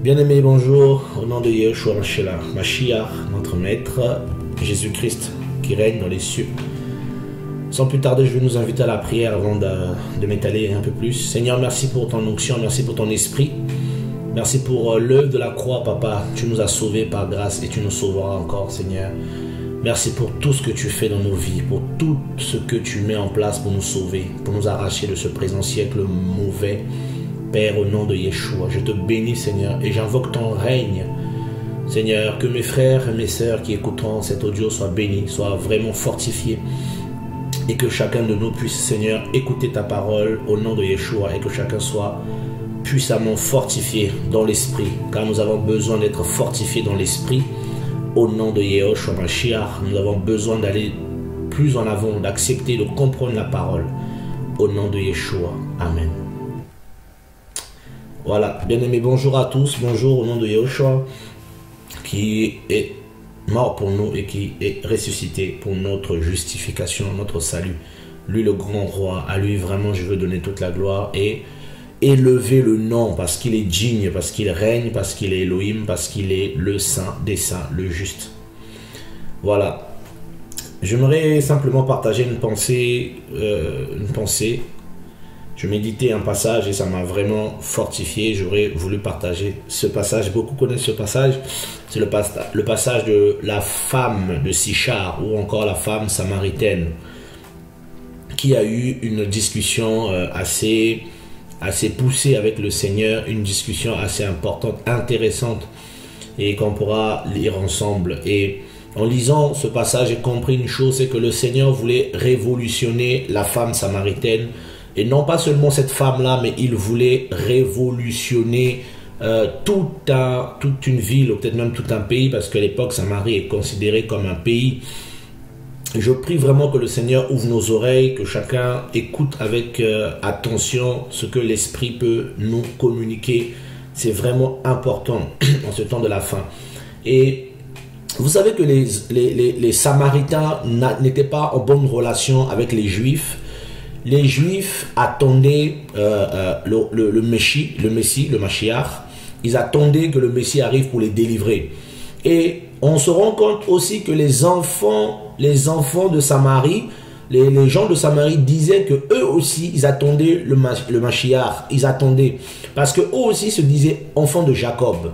Bien-aimés, bonjour, au nom de Yeshua Mashiach, notre Maître, Jésus-Christ, qui règne dans les cieux. Sans plus tarder, je vais nous inviter à la prière avant de m'étaler un peu plus. Seigneur, merci pour ton onction, merci pour ton esprit. Merci pour l'œuvre de la croix, Papa. Tu nous as sauvés par grâce et tu nous sauveras encore, Seigneur. Merci pour tout ce que tu fais dans nos vies, pour tout ce que tu mets en place pour nous sauver, pour nous arracher de ce présent siècle mauvais. Père, au nom de Yeshua, je te bénis, Seigneur, et j'invoque ton règne. Seigneur, que mes frères et mes sœurs qui écouteront cet audio soient bénis, soient vraiment fortifiés, et que chacun de nous puisse, Seigneur, écouter ta parole au nom de Yeshua, et que chacun soit puissamment fortifié dans l'esprit, car nous avons besoin d'être fortifiés dans l'esprit. Au nom de Yeshua Mashiach, nous avons besoin d'aller plus en avant, d'accepter, de comprendre la parole. Au nom de Yeshua. Amen. Voilà, bien-aimés, bonjour à tous, bonjour au nom de Yeshua, qui est mort pour nous et qui est ressuscité pour notre justification, notre salut. Lui, le grand roi, à lui vraiment je veux donner toute la gloire et élever le nom parce qu'il est digne, parce qu'il règne, parce qu'il est Elohim, parce qu'il est le saint des saints, le juste. Voilà, j'aimerais simplement partager une pensée. Je méditais un passage et ça m'a vraiment fortifié. J'aurais voulu partager ce passage. Beaucoup connaissent ce passage. C'est le passage de la femme de Sichar ou encore la femme samaritaine qui a eu une discussion assez poussée avec le Seigneur, une discussion assez importante, intéressante et qu'on pourra lire ensemble. Et en lisant ce passage, j'ai compris une chose, c'est que le Seigneur voulait révolutionner la femme samaritaine. Et non pas seulement cette femme-là, mais il voulait révolutionner toute une ville, ou peut-être même tout un pays, parce qu'à l'époque, Samarie est considérée comme un pays. Je prie vraiment que le Seigneur ouvre nos oreilles, que chacun écoute avec attention ce que l'Esprit peut nous communiquer. C'est vraiment important en ce temps de la fin. Et vous savez que les Samaritains n'étaient pas en bonne relation avec les Juifs. Les Juifs attendaient le Messie, le Mashiach. Ils attendaient que le Messie arrive pour les délivrer. Et on se rend compte aussi que les enfants de Samarie, les gens de Samarie disaient que eux aussi, ils attendaient le Mashiach. Ils attendaient. Parce que eux aussi se disaient enfants de Jacob.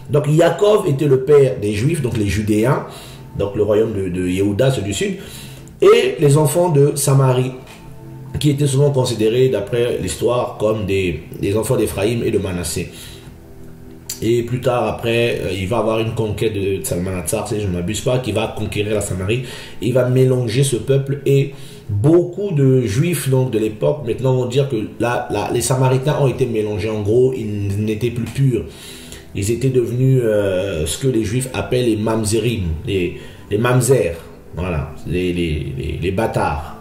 Donc Jacob était le père des Juifs, donc les Judéens, donc le royaume de Yehuda, ceux du sud, et les enfants de Samarie, qui étaient souvent considérés, d'après l'histoire, comme des enfants d'Éphraïm et de Manassé. Et plus tard, après, il va avoir une conquête de Salmanatsar, si je ne m'abuse pas, qui va conquérir la Samarie. Il va mélanger ce peuple et beaucoup de Juifs donc, de l'époque, maintenant, vont dire que les Samaritains ont été mélangés. En gros, ils n'étaient plus purs. Ils étaient devenus ce que les Juifs appellent les mamzerim, les mamzers, voilà, les bâtards.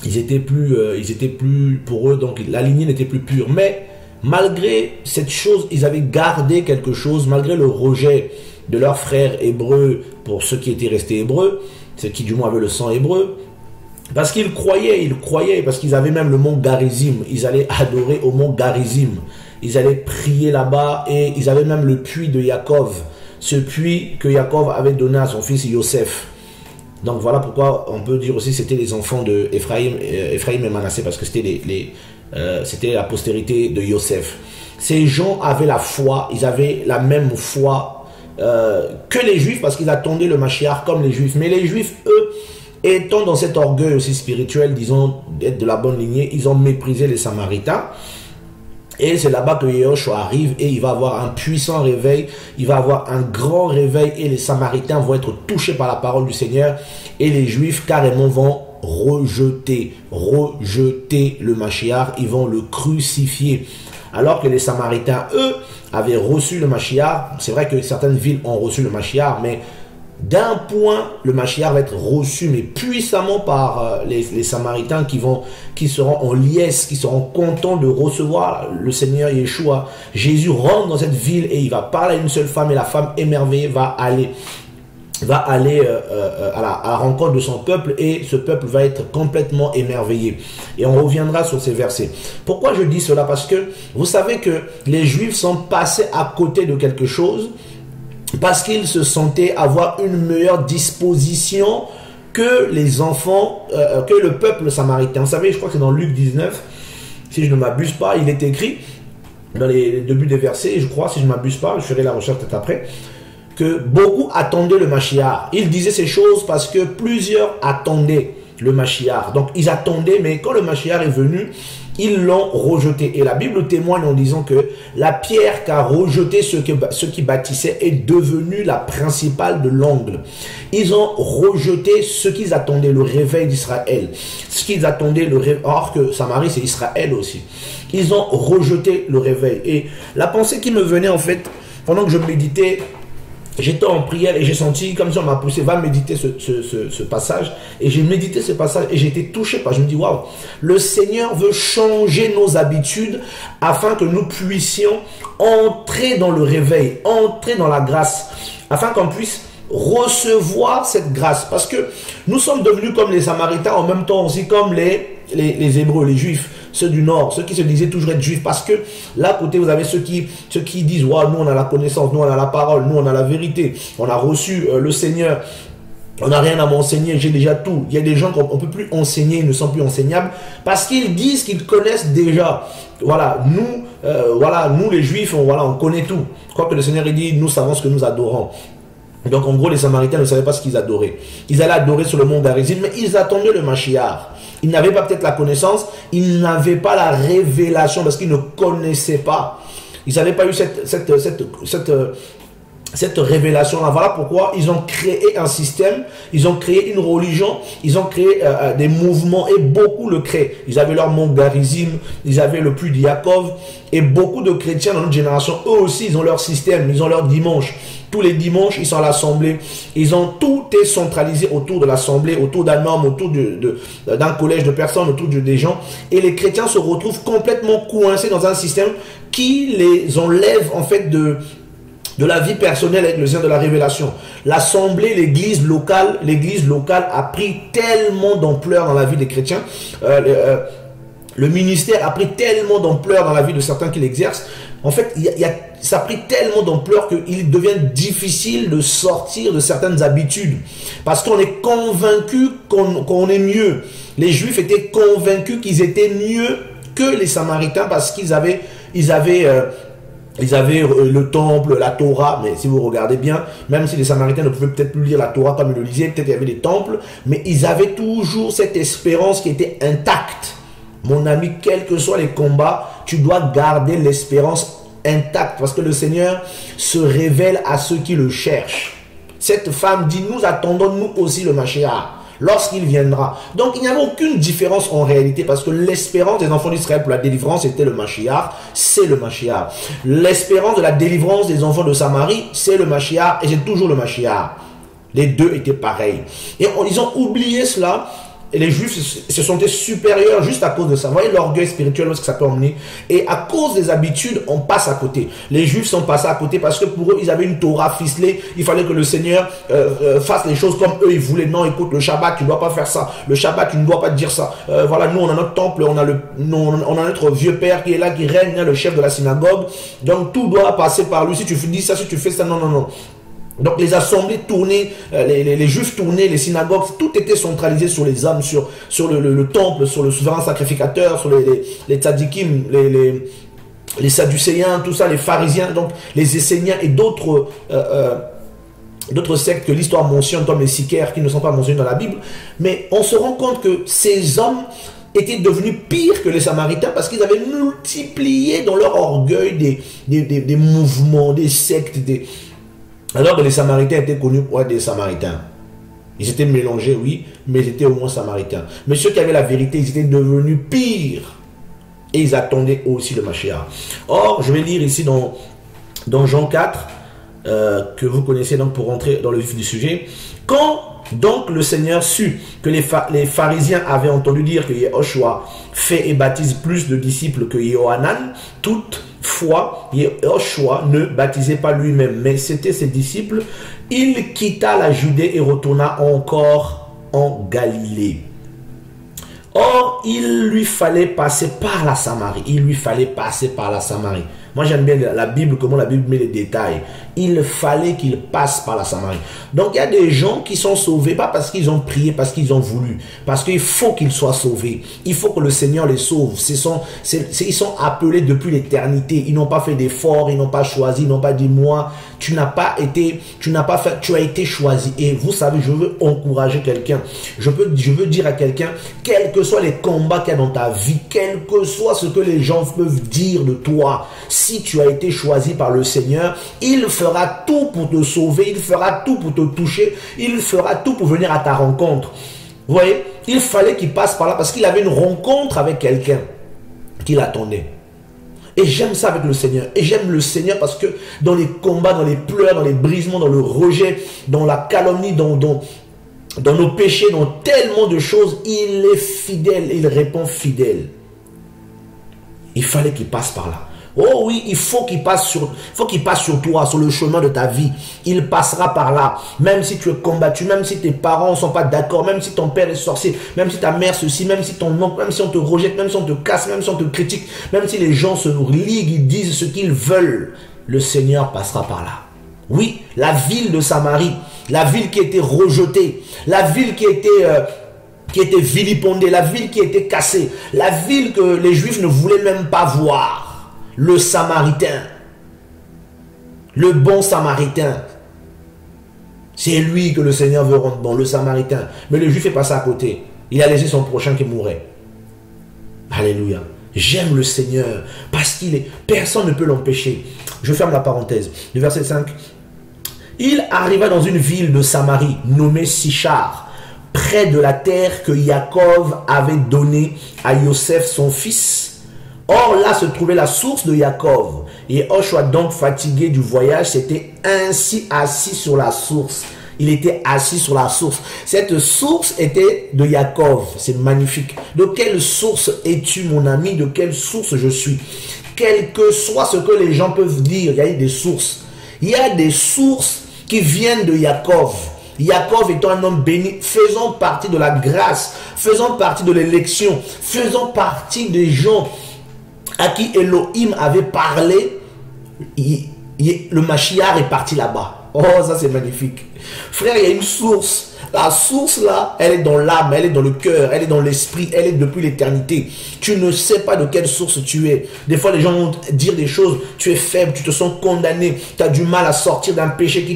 Ils étaient plus pour eux, donc la lignée n'était plus pure. Mais malgré cette chose, ils avaient gardé quelque chose, malgré le rejet de leurs frères hébreux pour ceux qui étaient restés hébreux, ceux qui du moins avaient le sang hébreu, parce qu'ils croyaient, parce qu'ils avaient même le mont Garizim, ils allaient adorer au mont Garizim, ils allaient prier là-bas et ils avaient même le puits de Yaakov, ce puits que Yaakov avait donné à son fils Yosef. Donc voilà pourquoi on peut dire aussi que c'était les enfants de Ephraïm et Manassé, parce que c'était c'était la postérité de Yosef. Ces gens avaient la foi, ils avaient la même foi que les Juifs, parce qu'ils attendaient le Mashiach comme les Juifs. Mais les Juifs, eux, étant dans cet orgueil aussi spirituel, disons, d'être de la bonne lignée, ils ont méprisé les Samaritains. Et c'est là-bas que Yeshua arrive et il va avoir un puissant réveil, il va avoir un grand réveil et les Samaritains vont être touchés par la parole du Seigneur et les Juifs carrément vont rejeter le Mashiach, ils vont le crucifier. Alors que les Samaritains, eux, avaient reçu le Mashiach. C'est vrai que certaines villes ont reçu le Mashiach, mais d'un point, le Mashiach va être reçu, mais puissamment par les Samaritains qui seront en liesse, qui seront contents de recevoir le Seigneur Yeshua. Jésus rentre dans cette ville et il va parler à une seule femme et la femme émerveillée va aller. va aller à la rencontre de son peuple et ce peuple va être complètement émerveillé. Et on reviendra sur ces versets. Pourquoi je dis cela? Parce que vous savez que les Juifs sont passés à côté de quelque chose parce qu'ils se sentaient avoir une meilleure disposition que les enfants, que le peuple samaritain. Vous savez, je crois que c'est dans Luc 19, si je ne m'abuse pas, il est écrit dans les débuts des versets, je crois, si je ne m'abuse pas, je ferai la recherche peut-être après, que beaucoup attendaient le Mashiach. Il disait ces choses parce que plusieurs attendaient le Mashiach. Donc ils attendaient, mais quand le Mashiach est venu, ils l'ont rejeté. Et la Bible témoigne en disant que la pierre qu'a rejeté ceux qui bâtissaient est devenue la principale de l'angle. Ils ont rejeté ce qu'ils attendaient, le réveil d'Israël. Ce qu'ils attendaient, le réveil, alors que Samarie c'est Israël aussi. Ils ont rejeté le réveil. Et la pensée qui me venait en fait, pendant que je méditais, j'étais en prière et j'ai senti comme si on m'a poussé, va méditer ce passage. Et j'ai médité ce passage et j'ai été touché par, je me dis, waouh, le Seigneur veut changer nos habitudes afin que nous puissions entrer dans le réveil, entrer dans la grâce, afin qu'on puisse recevoir cette grâce. Parce que nous sommes devenus comme les Samaritains, en même temps aussi comme les Hébreux, les Juifs, ceux du Nord, ceux qui se disaient toujours être Juifs. Parce que là, à côté, vous avez ceux qui disent, wow, nous on a la connaissance, nous on a la parole, nous on a la vérité, on a reçu le Seigneur, on n'a rien à m'enseigner, j'ai déjà tout. Il y a des gens qu'on ne peut plus enseigner, ils ne sont plus enseignables, parce qu'ils disent qu'ils connaissent déjà. Voilà, nous les Juifs, on connaît tout. Quoique le Seigneur dit, nous savons ce que nous adorons. Donc en gros, les Samaritains ne savaient pas ce qu'ils adoraient. Ils allaient adorer sur le mont d'Arizim, mais ils attendaient le Mashiach. Ils n'avaient pas peut-être la connaissance, ils n'avaient pas la révélation parce qu'ils ne connaissaient pas. Ils n'avaient pas eu cette révélation-là. Voilà pourquoi ils ont créé un système, ils ont créé une religion, ils ont créé des mouvements et beaucoup le créent. Ils avaient leur mont d'Arizim, ils avaient le puits de Yaakov et beaucoup de chrétiens dans notre génération, eux aussi, ils ont leur système, ils ont leur dimanche. Tous les dimanches, ils sont à l'assemblée. Ils ont tout est centralisé autour de l'assemblée, autour d'un homme, autour d'un collège de personnes, autour des gens. Et les chrétiens se retrouvent complètement coincés dans un système qui les enlève en fait de la vie personnelle avec le sien de la révélation. L'assemblée, l'église locale a pris tellement d'ampleur dans la vie des chrétiens. Le ministère a pris tellement d'ampleur dans la vie de certains qui l'exercent. En fait, ça a pris tellement d'ampleur qu'il devient difficile de sortir de certaines habitudes. Parce qu'on est convaincu qu'on est mieux. Les Juifs étaient convaincus qu'ils étaient mieux que les Samaritains parce qu'ils avaient le temple, la Torah, mais si vous regardez bien, même si les Samaritains ne pouvaient peut-être plus lire la Torah comme ils le lisaient, peut-être il y avait des temples, mais ils avaient toujours cette espérance qui était intacte. Mon ami, quels que soient les combats, tu dois garder l'espérance intacte parce que le Seigneur se révèle à ceux qui le cherchent. Cette femme dit, nous attendons nous aussi le Mashiach lorsqu'il viendra. Donc il n'y avait aucune différence en réalité parce que l'espérance des enfants d'Israël pour la délivrance était le Mashiach, c'est le Mashiach. L'espérance de la délivrance des enfants de Samarie, c'est le Mashiach et c'est toujours le Mashiach. Les deux étaient pareils. Et ils ont oublié cela. Et les Juifs se sentaient supérieurs juste à cause de ça. Vous voyez l'orgueil spirituel, ce que ça peut emmener. Et à cause des habitudes, on passe à côté. Les Juifs sont passés à côté parce que pour eux, ils avaient une Torah ficelée. Il fallait que le Seigneur fasse les choses comme eux, ils voulaient. Non, écoute, le Shabbat, tu ne dois pas faire ça. Le Shabbat, tu ne dois pas dire ça. Voilà, nous, on a notre temple, on a notre vieux père qui est là, qui règne, le chef de la synagogue. Donc, tout doit passer par lui. Si tu dis ça, si tu fais ça, non, non, non. Donc les assemblées tournaient, les Juifs tournaient, les synagogues, tout était centralisé sur les hommes, sur le temple, sur le souverain sacrificateur, sur les tzadikim, les sadducéens, tout ça, les pharisiens, donc les esséniens et d'autres sectes que l'histoire mentionne comme les sicaires qui ne sont pas mentionnés dans la Bible. Mais on se rend compte que ces hommes étaient devenus pires que les Samaritains parce qu'ils avaient multiplié dans leur orgueil des mouvements, des sectes, alors que les Samaritains étaient connus pour être des Samaritains. Ils étaient mélangés, oui, mais ils étaient au moins Samaritains. Mais ceux qui avaient la vérité, ils étaient devenus pires. Et ils attendaient aussi le Mashiach. Or, je vais lire ici dans Jean 4, que vous connaissez donc pour rentrer dans le vif du sujet. Quand donc le Seigneur sut que les pharisiens avaient entendu dire que Yehoshua fait et baptise plus de disciples que Yohanan, toute Toutefois, Yoshua ne baptisait pas lui-même, mais c'était ses disciples. Il quitta la Judée et retourna encore en Galilée. Or, il lui fallait passer par la Samarie. Il lui fallait passer par la Samarie. Moi, j'aime bien la Bible, comment la Bible met les détails. Il fallait qu'il passe par la Samarie. Donc, il y a des gens qui sont sauvés, pas parce qu'ils ont prié, parce qu'ils ont voulu. Parce qu'il faut qu'ils soient sauvés. Il faut que le Seigneur les sauve. Ils sont appelés depuis l'éternité. Ils n'ont pas fait d'efforts, ils n'ont pas choisi, ils n'ont pas dit, moi, tu as été choisi. Et vous savez, je veux encourager quelqu'un. Je veux dire à quelqu'un, quels que soient les combats qu'il y a dans ta vie, quel que soit ce que les gens peuvent dire de toi, si tu as été choisi par le Seigneur, il fera tout pour te sauver, il fera tout pour te toucher, il fera tout pour venir à ta rencontre. Vous voyez, il fallait qu'il passe par là parce qu'il avait une rencontre avec quelqu'un qui l'attendait. Et j'aime ça avec le Seigneur. Et j'aime le Seigneur parce que dans les combats, dans les pleurs, dans les brisements, dans le rejet, dans la calomnie, dans nos péchés, dans tellement de choses, il est fidèle, il répond fidèle. Il fallait qu'il passe par là. Oh oui, il faut qu'il passe sur toi, sur le chemin de ta vie. Il passera par là. Même si tu es combattu, même si tes parents ne sont pas d'accord, même si ton père est sorcier, même si ta mère ceci, même si ton oncle, même si on te rejette, même si on te casse, même si on te critique, même si les gens se liguent, ils disent ce qu'ils veulent, le Seigneur passera par là. Oui, la ville de Samarie, la ville qui était rejetée, la ville qui était vilipendée, la ville qui était cassée, la ville que les Juifs ne voulaient même pas voir. Le Samaritain, le bon Samaritain, c'est lui que le Seigneur veut rendre bon, le Samaritain. Mais le Juif est passé à côté. Il a laissé son prochain qui mourait. Alléluia. J'aime le Seigneur parce qu'il est... Personne ne peut l'empêcher. Je ferme la parenthèse. Le verset 5. Il arriva dans une ville de Samarie nommée Sichar, près de la terre que Jacob avait donnée à Joseph son fils. Or là se trouvait la source de Jacob. Et Joshua, donc fatigué du voyage, s'était ainsi assis sur la source. Il était assis sur la source. Cette source était de Jacob. C'est magnifique. De quelle source es-tu, mon ami? De quelle source je suis? Quel que soit ce que les gens peuvent dire, il y a des sources. Il y a des sources qui viennent de Jacob. Jacob étant un homme béni, faisant partie de la grâce, faisant partie de l'élection, faisant partie des gens à qui Elohim avait parlé, le Mashiach est parti là-bas. Oh, ça c'est magnifique. Frère, il y a une source. La source là, elle est dans l'âme, elle est dans le cœur, elle est dans l'esprit, elle est depuis l'éternité. Tu ne sais pas de quelle source tu es. Des fois, les gens vont te dire des choses, tu es faible, tu te sens condamné, tu as du mal à sortir d'un péché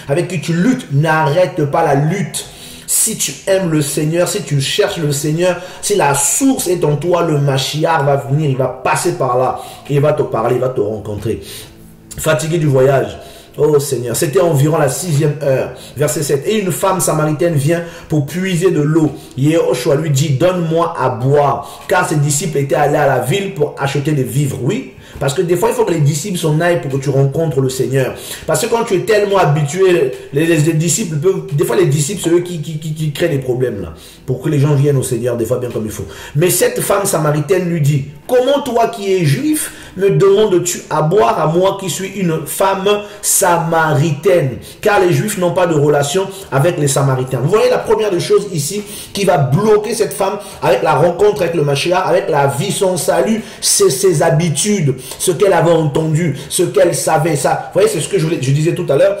avec qui tu luttes. N'arrête pas la lutte. Si tu aimes le Seigneur, si tu cherches le Seigneur, si la source est en toi, le Mashiach va venir, il va passer par là, il va te parler, il va te rencontrer. Fatigué du voyage, oh Seigneur, c'était environ la 6e heure, verset 7. Et une femme samaritaine vient pour puiser de l'eau. Yehoshua lui dit, donne-moi à boire, car ses disciples étaient allés à la ville pour acheter des vivres. Oui, parce que des fois, il faut que les disciples s'en aillent pour que tu rencontres le Seigneur. Parce que quand tu es tellement habitué, les disciples peuvent... Des fois, les disciples, c'est eux qui créent des problèmes là. Pour que les gens viennent au Seigneur, des fois, bien comme il faut. Mais cette femme samaritaine lui dit, comment toi qui es juif, me demandes-tu à boire à moi qui suis une femme samaritaine? Car les juifs n'ont pas de relation avec les samaritains. Vous voyez la première des choses ici qui va bloquer cette femme avec la rencontre avec le Mashiach, avec la vie, son salut, c'est ses habitudes, ce qu'elle avait entendu, ce qu'elle savait. Ça, vous voyez, c'est ce que je disais tout à l'heure.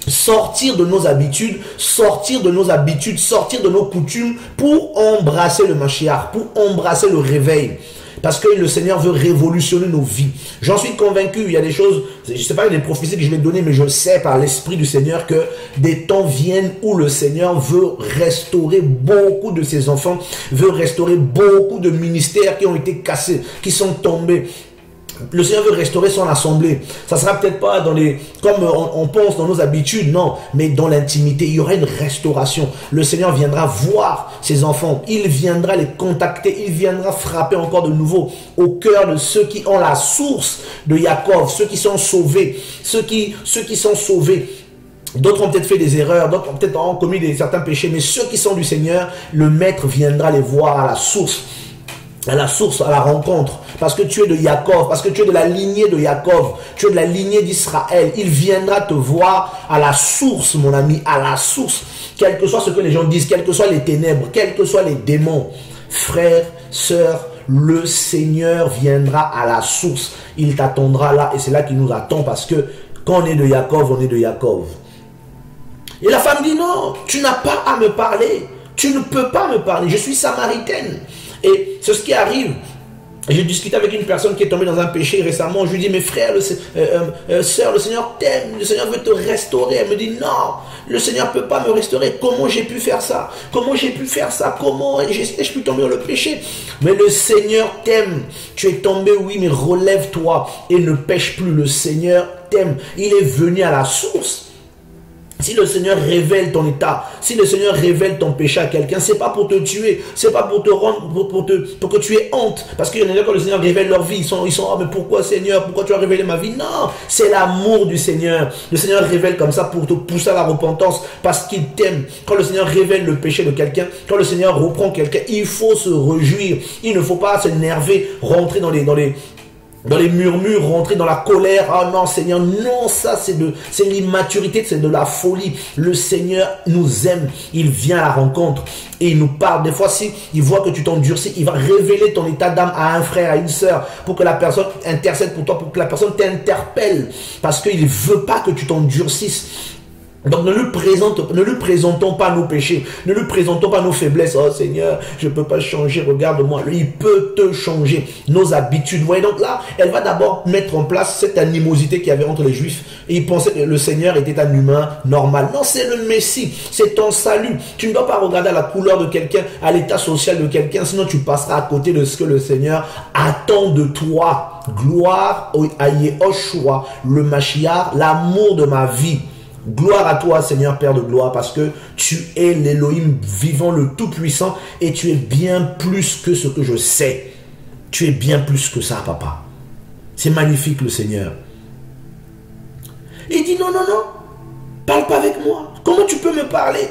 Sortir de nos habitudes, sortir de nos coutumes pour embrasser le Mashiach, pour embrasser le réveil. Parce que le Seigneur veut révolutionner nos vies. J'en suis convaincu, il y a des choses, je ne sais pas, il y a des prophéties que je vais donner, mais je sais par l'Esprit du Seigneur que des temps viennent où le Seigneur veut restaurer beaucoup de ses enfants, veut restaurer beaucoup de ministères qui ont été cassés, qui sont tombés. Le Seigneur veut restaurer son assemblée. Ça sera peut-être pas dans les, comme on pense dans nos habitudes, non, mais dans l'intimité. Il y aura une restauration. Le Seigneur viendra voir ses enfants. Il viendra les contacter. Il viendra frapper encore de nouveau au cœur de ceux qui ont la source de Jacob, ceux qui sont sauvés, ceux qui sont sauvés. D'autres ont peut-être fait des erreurs, d'autres ont peut-être commis certains péchés, mais ceux qui sont du Seigneur, le Maître viendra les voir à la source. à la source, à la rencontre, parce que tu es de Jacob, parce que tu es de la lignée de Jacob, tu es de la lignée d'Israël. Il viendra te voir à la source, mon ami, à la source. Quel que soit ce que les gens disent, quelles que soient les ténèbres, quels que soient les démons, frères, sœurs, le Seigneur viendra à la source. Il t'attendra là, et c'est là qu'il nous attend, parce que quand on est de Jacob, on est de Jacob. Et la femme dit non, tu n'as pas à me parler, tu ne peux pas me parler, je suis samaritaine. Et c'est ce qui arrive. J'ai discuté avec une personne qui est tombée dans un péché récemment. Je lui dis, mes frères, sœur, le Seigneur t'aime, le Seigneur veut te restaurer. Elle me dit, non, le Seigneur ne peut pas me restaurer. Comment j'ai pu faire ça? Comment j'ai pu faire ça? Comment je pu tomber dans le péché? Mais le Seigneur t'aime. Tu es tombé, oui, mais relève-toi et ne pêche plus. Le Seigneur t'aime. Il est venu à la source. Si le Seigneur révèle ton état, si le Seigneur révèle ton péché à quelqu'un, c'est pas pour te tuer, c'est pas pour te rendre, pour que tu aies honte. Parce qu'il y en a quand le Seigneur révèle leur vie, ils sont, oh, mais pourquoi Seigneur, pourquoi tu as révélé ma vie? Non, c'est l'amour du Seigneur. Le Seigneur révèle comme ça pour te pousser à la repentance, parce qu'il t'aime. Quand le Seigneur révèle le péché de quelqu'un, quand le Seigneur reprend quelqu'un, il faut se réjouir. Il ne faut pas s'énerver, rentrer dans les murmures, rentrer dans la colère. Ah non Seigneur, non, ça c'est l'immaturité, c'est de la folie. Le Seigneur nous aime, il vient à la rencontre et il nous parle. Des fois, si il voit que tu t'endurcis, il va révéler ton état d'âme à un frère, à une sœur, pour que la personne intercède pour toi, pour que la personne t'interpelle, parce qu'il ne veut pas que tu t'endurcisses. Donc ne lui présentons pas nos péchés, ne lui présentons pas nos faiblesses. Oh Seigneur, je ne peux pas changer, regarde-moi. Lui, il peut te changer nos habitudes. Vous voyez, donc là, elle va d'abord mettre en place cette animosité qu'il y avait entre les Juifs. Et ils pensaient que le Seigneur était un humain normal. Non, c'est le Messie, c'est ton salut. Tu ne dois pas regarder à la couleur de quelqu'un, à l'état social de quelqu'un, sinon tu passeras à côté de ce que le Seigneur attend de toi. Gloire à Yehoshua, le Mashiach, l'amour de ma vie. Gloire à toi, Seigneur, Père de gloire, parce que tu es l'Élohim vivant, le Tout-Puissant, et tu es bien plus que ce que je sais. Tu es bien plus que ça, papa. C'est magnifique, le Seigneur. Il dit, non, non, non, parle pas avec moi. Comment tu peux me parler?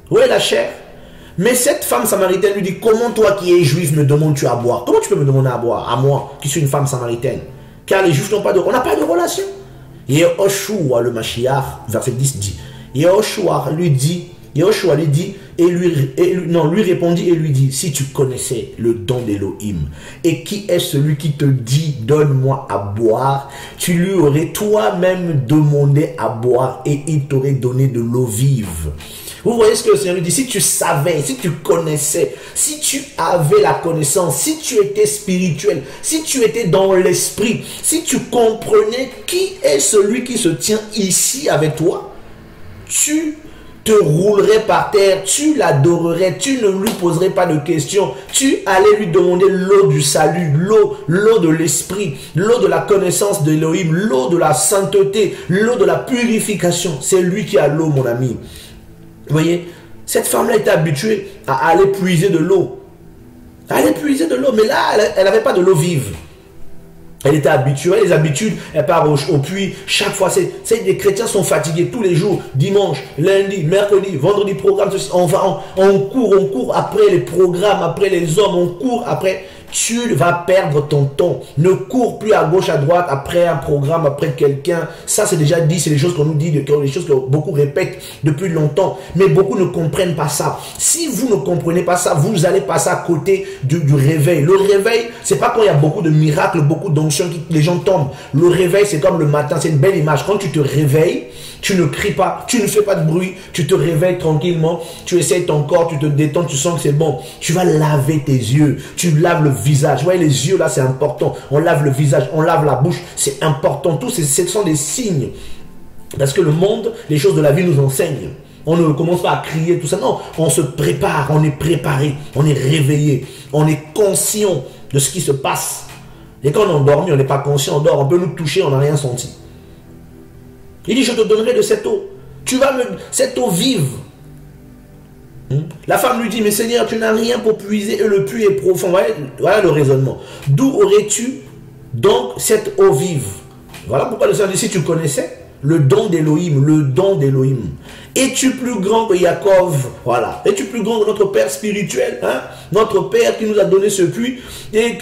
Oui, la chair. Mais cette femme samaritaine lui dit, comment toi qui es juif me demandes-tu à boire? Comment tu peux me demander à boire, à moi, qui suis une femme samaritaine? Car les juifs n'ont pas de... On n'a pas de relation. Yehoshua le Mashiach, verset 10 dit, Yehoshua lui dit, et lui répondit et lui dit, si tu connaissais le don d'Élohim, et qui est celui qui te dit, donne-moi à boire, tu lui aurais toi-même demandé à boire, et il t'aurait donné de l'eau vive. Vous voyez ce que le Seigneur lui dit, si tu savais, si tu connaissais, si tu avais la connaissance, si tu étais spirituel, si tu étais dans l'esprit, si tu comprenais qui est celui qui se tient ici avec toi, tu te roulerais par terre, tu l'adorerais, tu ne lui poserais pas de questions, tu allais lui demander l'eau du salut, l'eau de l'esprit, l'eau de la connaissance de Elohim, l'eau de la sainteté, l'eau de la purification. C'est lui qui a l'eau, mon ami. Vous voyez, cette femme-là était habituée à aller puiser de l'eau. Elle puiser de l'eau, mais là, elle n'avait pas de l'eau vive. Elle était habituée, les habitudes, elle part au puits. Chaque fois, les chrétiens sont fatigués tous les jours. Dimanche, lundi, mercredi, vendredi, programme. On court après les programmes, après les hommes, on court après... Tu vas perdre ton temps. Ne cours plus à gauche, à droite, après un programme, après quelqu'un. Ça, c'est déjà dit, c'est des choses qu'on nous dit, des choses que beaucoup répètent depuis longtemps. Mais beaucoup ne comprennent pas ça. Si vous ne comprenez pas ça, vous allez passer à côté du réveil. Le réveil, c'est pas quand il y a beaucoup de miracles, beaucoup d'onctions, les gens tombent. Le réveil, c'est comme le matin, c'est une belle image. Quand tu te réveilles, tu ne cries pas, tu ne fais pas de bruit, tu te réveilles tranquillement, tu essayes ton corps, tu te détends, tu sens que c'est bon. Tu vas laver tes yeux, tu laves le visage. Vous voyez, les yeux là, c'est important. On lave le visage, on lave la bouche, c'est important. Tout ce sont des signes. Parce que le monde, les choses de la vie nous enseignent. On ne commence pas à crier, tout ça. Non, on se prépare, on est préparé, on est réveillé, on est conscient de ce qui se passe. Et quand on endormi, on n'est pas conscient, on dort, on peut nous toucher, on n'a rien senti. Il dit, je te donnerai de cette eau. Tu vas cette eau vive. La femme lui dit, mais Seigneur, tu n'as rien pour puiser et le puits est profond. Voilà le raisonnement. D'où aurais-tu donc cette eau vive? Voilà pourquoi le Seigneur dit, si tu connaissais, Le don d'Élohim, le don d'Élohim. Es-tu plus grand que Jacob? Voilà. Es-tu plus grand que notre Père spirituel, hein? Notre Père qui nous a donné ce puits et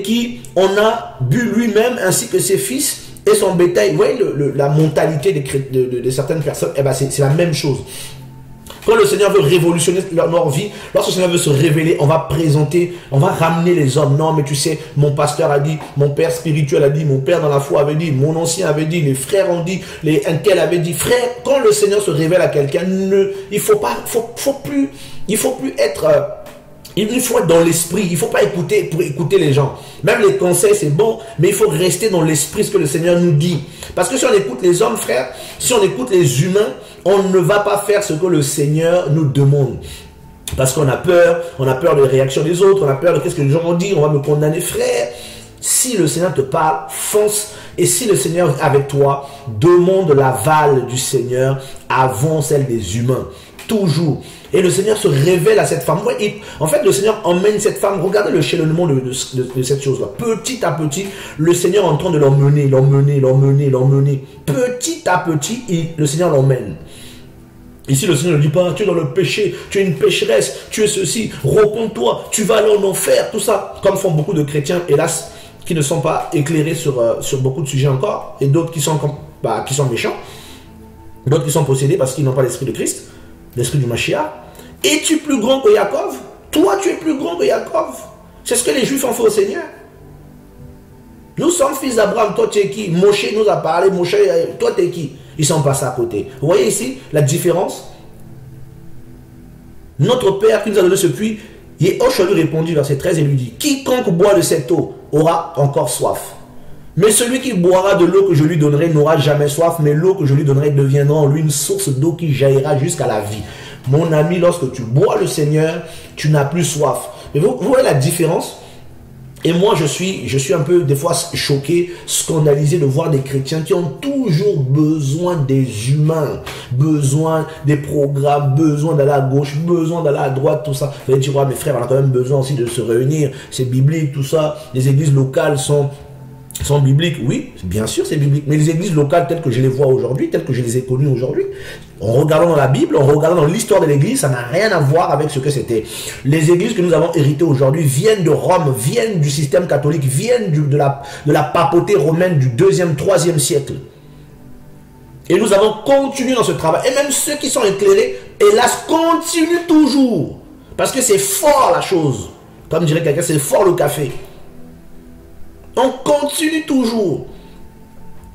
qui on a bu lui-même ainsi que ses fils et son bétail. Vous voyez la mentalité de certaines personnes, eh ben c'est la même chose. Quand le Seigneur veut révolutionner leur vie, lorsque le Seigneur veut se révéler, on va présenter, on va ramener les hommes. Non, mais tu sais, mon pasteur a dit, mon père spirituel a dit, mon père dans la foi avait dit, mon ancien avait dit, les frères ont dit, un tel avait dit. Frère, quand le Seigneur se révèle à quelqu'un, il faut plus être... il faut être dans l'esprit, il ne faut pas écouter pour écouter les gens. Même les conseils, c'est bon, mais il faut rester dans l'esprit, ce que le Seigneur nous dit. Parce que si on écoute les hommes, frère, si on écoute les humains, on ne va pas faire ce que le Seigneur nous demande. Parce qu'on a peur des réactions des autres, on a peur de qu'est-ce que les gens vont dire, on va me condamner. Frère, si le Seigneur te parle, fonce. Et si le Seigneur est avec toi, demande l'aval du Seigneur avant celle des humains. Toujours. Et le Seigneur se révèle à cette femme. En fait, le Seigneur emmène cette femme. Regardez le l'échelonnement de cette chose-là. Petit à petit, le Seigneur est en train de l'emmener. Petit à petit, le Seigneur l'emmène. Ici, le Seigneur ne dit pas, tu es dans le péché, tu es une pécheresse, tu es ceci, repens-toi, tu vas aller en enfer, tout ça. Comme font beaucoup de chrétiens, hélas, qui ne sont pas éclairés sur beaucoup de sujets encore. Et d'autres qui sont méchants. D'autres qui sont possédés parce qu'ils n'ont pas l'esprit de Christ. L'esprit du Mashiach. Es-tu plus grand que Jacob? Toi, tu es plus grand que Jacob. C'est ce que les Juifs ont fait au Seigneur. Nous sommes fils d'Abraham. Toi, tu es qui? Moshe nous a parlé. Moshe, toi, tu es qui? Ils sont passés à côté. Vous voyez ici la différence? Notre Père qui nous a donné ce puits, Yehoshua lui répondit, verset 13, et lui dit, quiconque boit de cette eau aura encore soif. Mais celui qui boira de l'eau que je lui donnerai n'aura jamais soif, mais l'eau que je lui donnerai deviendra en lui une source d'eau qui jaillira jusqu'à la vie. Mon ami, lorsque tu bois le Seigneur, tu n'as plus soif. Mais vous voyez la différence? Et moi, je suis un peu, des fois, choqué, scandalisé de voir des chrétiens qui ont toujours besoin des humains, besoin des programmes, besoin d'aller à gauche, besoin d'aller à droite, tout ça. Vous allez dire, ouais, mes frères, on a quand même besoin aussi de se réunir, c'est biblique, tout ça. Les églises locales sont bibliques, oui, bien sûr c'est biblique, mais les églises locales telles que je les vois aujourd'hui, telles que je les ai connues aujourd'hui, en regardant dans la Bible, en regardant dans l'histoire de l'église, ça n'a rien à voir avec ce que c'était. Les églises que nous avons héritées aujourd'hui viennent de Rome, viennent du système catholique, viennent de la papauté romaine du 2e, 3e siècle. Et nous avons continué dans ce travail, et même ceux qui sont éclairés, hélas, continuent toujours, parce que c'est fort la chose, comme dirait quelqu'un, c'est fort le café. On continue toujours.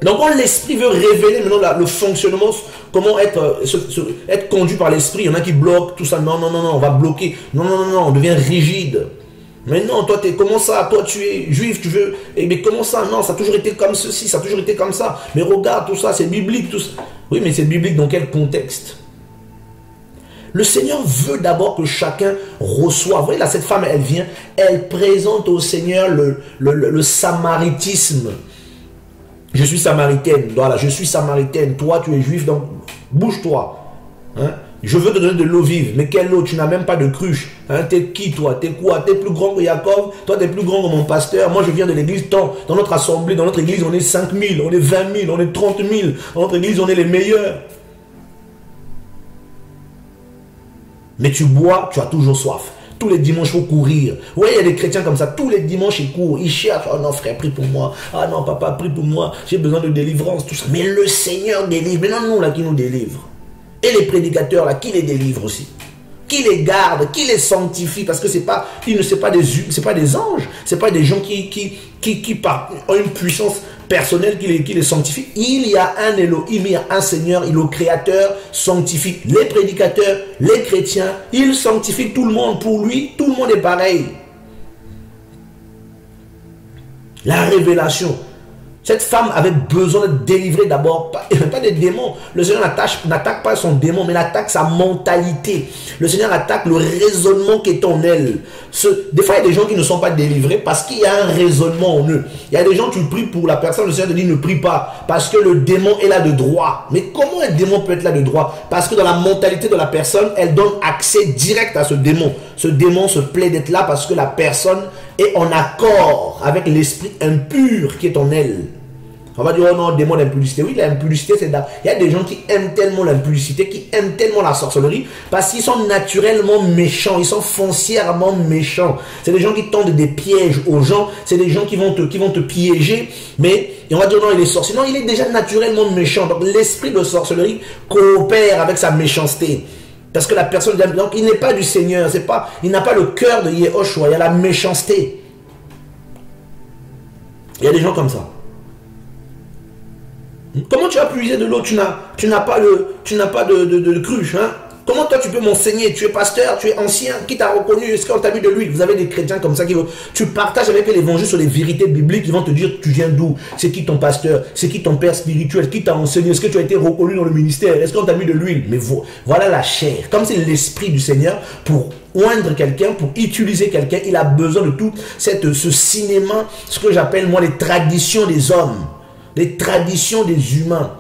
Donc, quand l'esprit veut révéler maintenant le fonctionnement, comment être conduit par l'esprit, il y en a qui bloquent, tout ça. Non, on va bloquer. Non, on devient rigide. Mais non, toi, comment ça? Toi, tu es juif, tu veux... mais comment ça? Non, ça a toujours été comme ceci, ça a toujours été comme ça. Mais regarde, tout ça, c'est biblique, tout ça. Oui, mais c'est biblique dans quel contexte? Le Seigneur veut d'abord que chacun reçoive. Vous voyez, là, cette femme, elle vient, elle présente au Seigneur le samaritisme. Je suis samaritaine, voilà, je suis samaritaine. Toi, tu es juif, donc bouge-toi. Hein? Je veux te donner de l'eau vive. Mais quelle eau? Tu n'as même pas de cruche. Hein? T'es qui, toi? T'es quoi? T'es plus grand que Jacob? Toi, t'es plus grand que mon pasteur? Moi, je viens de l'église. Dans notre assemblée, dans notre église, on est 5 000, on est 20 000, on est 30 000. Dans notre église, on est les meilleurs. Mais tu bois, tu as toujours soif. Tous les dimanches, il faut courir. Oui, il y a des chrétiens comme ça. Tous les dimanches, ils courent. Ils cherchent. Oh non, frère, prie pour moi. Ah non, papa, prie pour moi. J'ai besoin de délivrance, tout ça. Mais le Seigneur délivre. Mais non, nous, là, qui nous délivre. Et les prédicateurs, là, qui les délivrent aussi? Qui les garde? Qui les sanctifie? Parce que c'est pas des anges. C'est pas des gens qui ont une puissance personnelle qui les sanctifie. Il y a un Elohim, il y a un Seigneur, le Créateur sanctifie les prédicateurs, les chrétiens, il sanctifie tout le monde. Pour lui, tout le monde est pareil. La révélation. Cette femme avait besoin d'être délivrée d'abord, pas des démons. Le Seigneur n'attaque pas son démon, mais il attaque sa mentalité. Le Seigneur attaque le raisonnement qui est en elle. Des fois, il y a des gens qui ne sont pas délivrés parce qu'il y a un raisonnement en eux. Il y a des gens, tu pries pour la personne, le Seigneur te dit ne prie pas parce que le démon est là de droit. Mais comment un démon peut être là de droit? Parce que dans la mentalité de la personne, elle donne accès direct à ce démon. Ce démon se plaît d'être là parce que la personne est en accord avec l'esprit impur qui est en elle. On va dire, oh non, démon d'impudicité. Oui, l'impudicité, c'est là. Il y a des gens qui aiment tellement l'impudicité, qui aiment tellement la sorcellerie, parce qu'ils sont naturellement méchants, ils sont foncièrement méchants. C'est des gens qui tendent des pièges aux gens, c'est des gens qui vont te piéger, mais et on va dire, non, il est sorcier. Non, il est déjà naturellement méchant. Donc, l'esprit de sorcellerie coopère avec sa méchanceté. Parce que la personne, donc, il n'est pas du Seigneur, c'est pas, il n'a pas le cœur de Yehoshua, il y a la méchanceté. Il y a des gens comme ça. Comment tu vas puiser de l'eau? Tu n'as pas de cruche, hein? Comment toi tu peux m'enseigner? Tu es pasteur, tu es ancien, qui t'a reconnu? Est-ce qu'on t'a mis de l'huile? Vous avez des chrétiens comme ça qui vont... Tu partages avec eux l'évangile sur les vérités bibliques, ils vont te dire tu viens d'où? C'est qui ton pasteur? C'est qui ton père spirituel? Qui t'a enseigné? Est-ce que tu as été reconnu dans le ministère? Est-ce qu'on t'a mis de l'huile? Mais voilà la chair. Comme c'est l'esprit du Seigneur pour oindre quelqu'un, pour utiliser quelqu'un, il a besoin de tout ce cinéma, ce que j'appelle moi les traditions des hommes, les traditions des humains.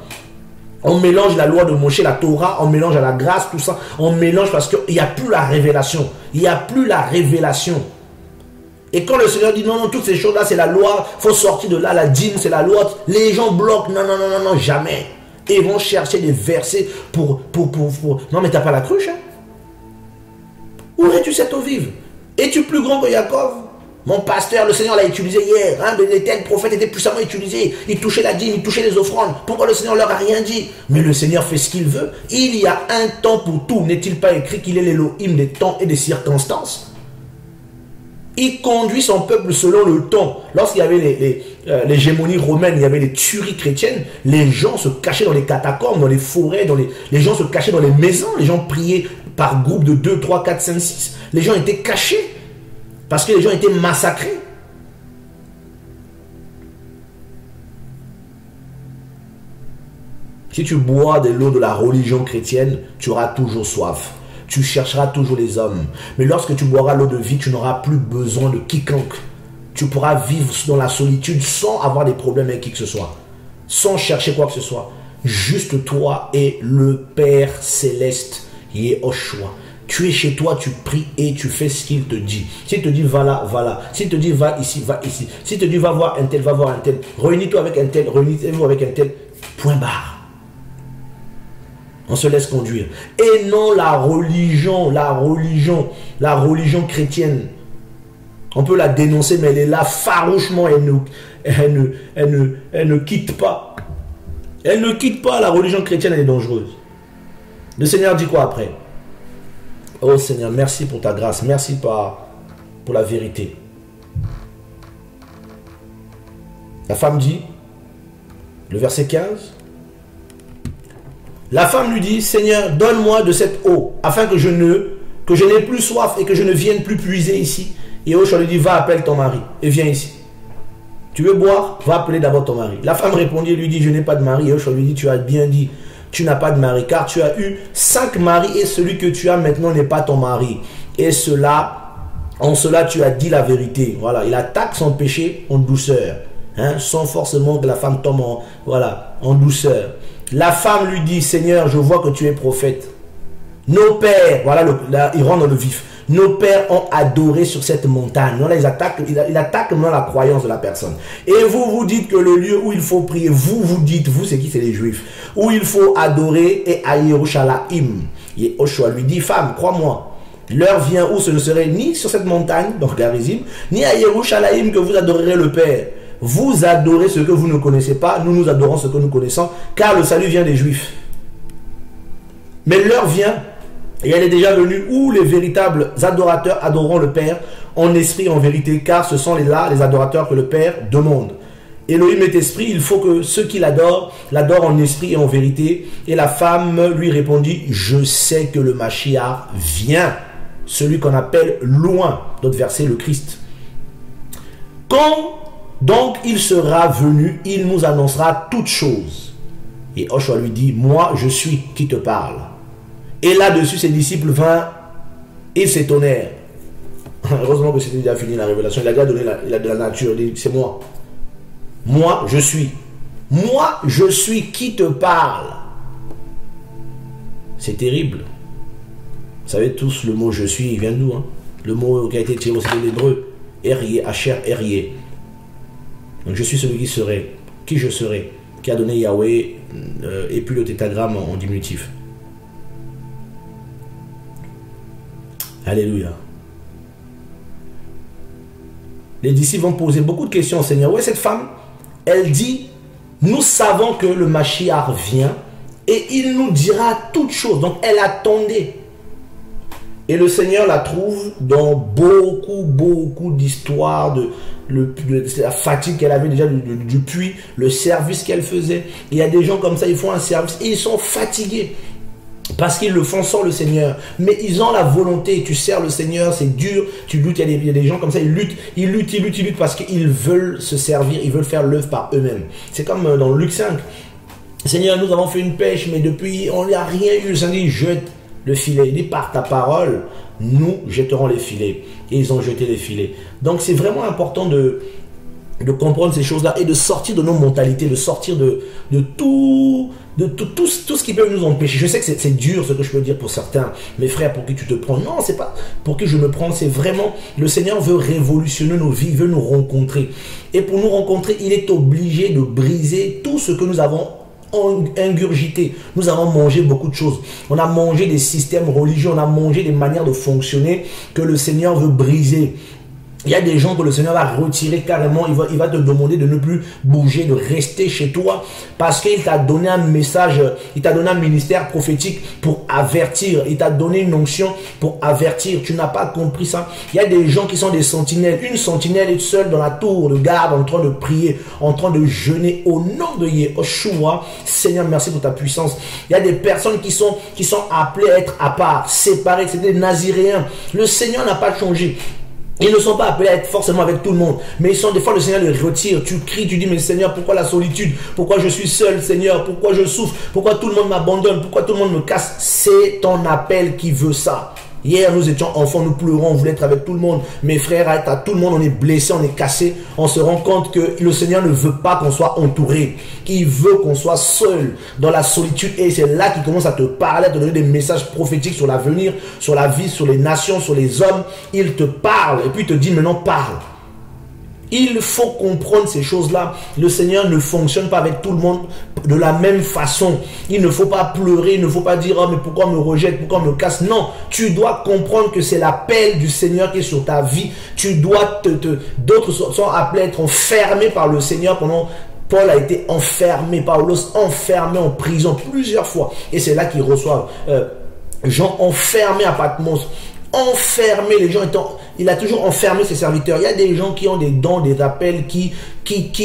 On mélange la loi de Moshe, la Torah, on mélange à la grâce, tout ça. On mélange parce qu'il n'y a plus la révélation. Il n'y a plus la révélation. Et quand le Seigneur dit non, non, toutes ces choses-là, c'est la loi, il faut sortir de là, la dîme, c'est la loi. Les gens bloquent, non, non, non, non, non, jamais. Et ils vont chercher des versets pour... Non, mais tu n'as pas la cruche, hein? Où es-tu cette eau vive? Es-tu plus grand que Jacob? Mon pasteur, le Seigneur l'a utilisé hier. Hein, les tels prophètes étaient puissamment utilisés. Ils touchaient la dîme, ils touchaient les offrandes. Pourquoi le Seigneur leur a rien dit? Mais le Seigneur fait ce qu'il veut. Il y a un temps pour tout. N'est-il pas écrit qu'il est l'Élohim des temps et des circonstances? Il conduit son peuple selon le temps. Lorsqu'il y avait l'hégémonie romaine, il y avait les tueries chrétiennes, les gens se cachaient dans les catacombes, dans les forêts, les gens se cachaient dans les maisons. Les gens priaient par groupe de 2, 3, 4, 5, 6. Les gens étaient cachés. Parce que les gens étaient massacrés. Si tu bois de l'eau de la religion chrétienne, tu auras toujours soif. Tu chercheras toujours les hommes. Mais lorsque tu boiras l'eau de vie, tu n'auras plus besoin de quiconque. Tu pourras vivre dans la solitude sans avoir des problèmes avec qui que ce soit. Sans chercher quoi que ce soit. Juste toi et le Père Céleste, Yehoshua. Tu es chez toi, tu pries et tu fais ce qu'il te dit. S'il te dit va là, va là. S'il te dit va ici, va ici. S'il te dit va voir un tel, va voir un tel. Réunis-toi avec un tel, réunis-vous avec un tel. Point barre. On se laisse conduire. Et non la religion chrétienne. On peut la dénoncer, mais elle est là farouchement. Elle ne quitte pas. Elle ne quitte pas. La religion chrétienne, elle est dangereuse. Le Seigneur dit quoi après? Oh Seigneur, merci pour ta grâce, merci pour la vérité. La femme dit, le verset 15, la femme lui dit, Seigneur, donne-moi de cette eau, afin que je n'ai plus soif et que je ne vienne plus puiser ici. Et Yehoshua lui dit, va, appelle ton mari et viens ici. Tu veux boire? Va appeler d'abord ton mari. La femme répondit et lui dit, je n'ai pas de mari. Et Yehoshua lui dit, tu as bien dit. Tu n'as pas de mari, car tu as eu 5 maris et celui que tu as maintenant n'est pas ton mari. Et en cela, tu as dit la vérité. Voilà, il attaque son péché en douceur, hein, sans forcément que la femme tombe en douceur. La femme lui dit, Seigneur, je vois que tu es prophète. Nos pères, voilà, il rentre dans le vif. Nos pères ont adoré sur cette montagne. Non, là, il attaque maintenant la croyance de la personne. Et vous, vous dites que le lieu où il faut prier, vous dites, vous, c'est qui? C'est les Juifs. Où il faut adorer est à Yerushalayim. Yehoshua lui dit, femme, crois-moi, l'heure vient où ce ne serait ni sur cette montagne, donc Garizim, ni à Yerushalayim que vous adorerez le Père. Vous adorez ce que vous ne connaissez pas, nous adorons ce que nous connaissons, car le salut vient des Juifs. Mais l'heure vient, et elle est déjà venue, où les véritables adorateurs adoreront le Père en esprit et en vérité, car ce sont les adorateurs que le Père demande. Elohim est esprit, il faut que ceux qui l'adorent en esprit et en vérité. Et la femme lui répondit, je sais que le Mashiach vient, celui qu'on appelle loin, d'autres versets, le Christ. Quand donc il sera venu, il nous annoncera toutes choses. Et Yehoshua lui dit, moi je suis qui te parle. Et là-dessus, ses disciples vinrent et s'étonnèrent. Heureusement que c'était déjà fini la révélation. Il a déjà donné il a de la nature. Il dit, c'est moi. Moi, je suis. Moi, je suis qui te parle. C'est terrible. Vous savez tous, le mot je suis, il vient d'où, hein? Le mot qui a été tiré aussi de l'hébreu. Eryé, Asher, Eryé. Donc je suis celui qui serait. qui je serai, qui a donné Yahweh et puis le tétragramme en diminutif. Alléluia. Les disciples vont poser beaucoup de questions au Seigneur. Oui, cette femme, elle dit, nous savons que le Mashiach vient et il nous dira toutes choses. Donc, elle attendait. Et le Seigneur la trouve dans beaucoup d'histoires de la fatigue qu'elle avait déjà du puits, le service qu'elle faisait. Il y a des gens comme ça, ils font un service et ils sont fatigués. Parce qu'ils le font sans le Seigneur. Mais ils ont la volonté. Tu sers le Seigneur, c'est dur. Tu luttes. Il y a des gens comme ça, ils luttent parce qu'ils veulent se servir. Ils veulent faire l'œuvre par eux-mêmes. C'est comme dans Luc 5. Seigneur, nous avons fait une pêche, mais depuis, on n'y a rien eu. Le Seigneur dit, jette le filet. Il dit, par ta parole, nous jetterons les filets. Et ils ont jeté les filets. Donc, c'est vraiment important de comprendre ces choses-là et de sortir de nos mentalités, de sortir de tout ce qui peut nous empêcher. Je sais que c'est dur ce que je peux dire pour certains. Mes frères, pour qui tu te prends? Non, c'est pas pour qui je me prends. C'est vraiment, le Seigneur veut révolutionner nos vies, il veut nous rencontrer. Et pour nous rencontrer, il est obligé de briser tout ce que nous avons ingurgité. Nous avons mangé beaucoup de choses. On a mangé des systèmes religieux, on a mangé des manières de fonctionner que le Seigneur veut briser. Il y a des gens que le Seigneur va retirer carrément. Il va te demander de ne plus bouger, de rester chez toi. Parce qu'il t'a donné un message, il t'a donné un ministère prophétique pour avertir. Il t'a donné une onction pour avertir. Tu n'as pas compris ça. Il y a des gens qui sont des sentinelles. Une sentinelle est seule dans la tour de garde en train de prier, en train de jeûner au nom de Yeshua. Seigneur, merci pour ta puissance. Il y a des personnes qui sont appelées à être à part, séparées. C'est des Naziréens. Le Seigneur n'a pas changé. Ils ne sont pas appelés à être forcément avec tout le monde. Mais ils sont, des fois, le Seigneur les retire. Tu cries, tu dis, mais Seigneur, pourquoi la solitude? Pourquoi je suis seul, Seigneur? Pourquoi je souffre? Pourquoi tout le monde m'abandonne? Pourquoi tout le monde me casse? C'est ton appel qui veut ça. Hier, nous étions enfants, nous pleurons, on voulait être avec tout le monde. Mes frères, à tout le monde, on est blessé, on est cassé. On se rend compte que le Seigneur ne veut pas qu'on soit entouré. Il veut qu'on soit seul dans la solitude. Et c'est là qu'il commence à te parler, à te donner des messages prophétiques sur l'avenir, sur la vie, sur les nations, sur les hommes. Il te parle et puis il te dit maintenant parle. Il faut comprendre ces choses-là. Le Seigneur ne fonctionne pas avec tout le monde de la même façon. Il ne faut pas pleurer, il ne faut pas dire « Oh, mais pourquoi on me rejette, pourquoi on me casse ?» Non, tu dois comprendre que c'est l'appel du Seigneur qui est sur ta vie. Tu dois d'autres sont appelés à être enfermés par le Seigneur pendant... Paul a été enfermé, Paulos enfermé en prison plusieurs fois. Et c'est là qu'ils reçoivent Jean enfermé à Patmos. Enfermé, les gens étant... Il a toujours enfermé ses serviteurs. Il y a des gens qui ont des dons, des appels qui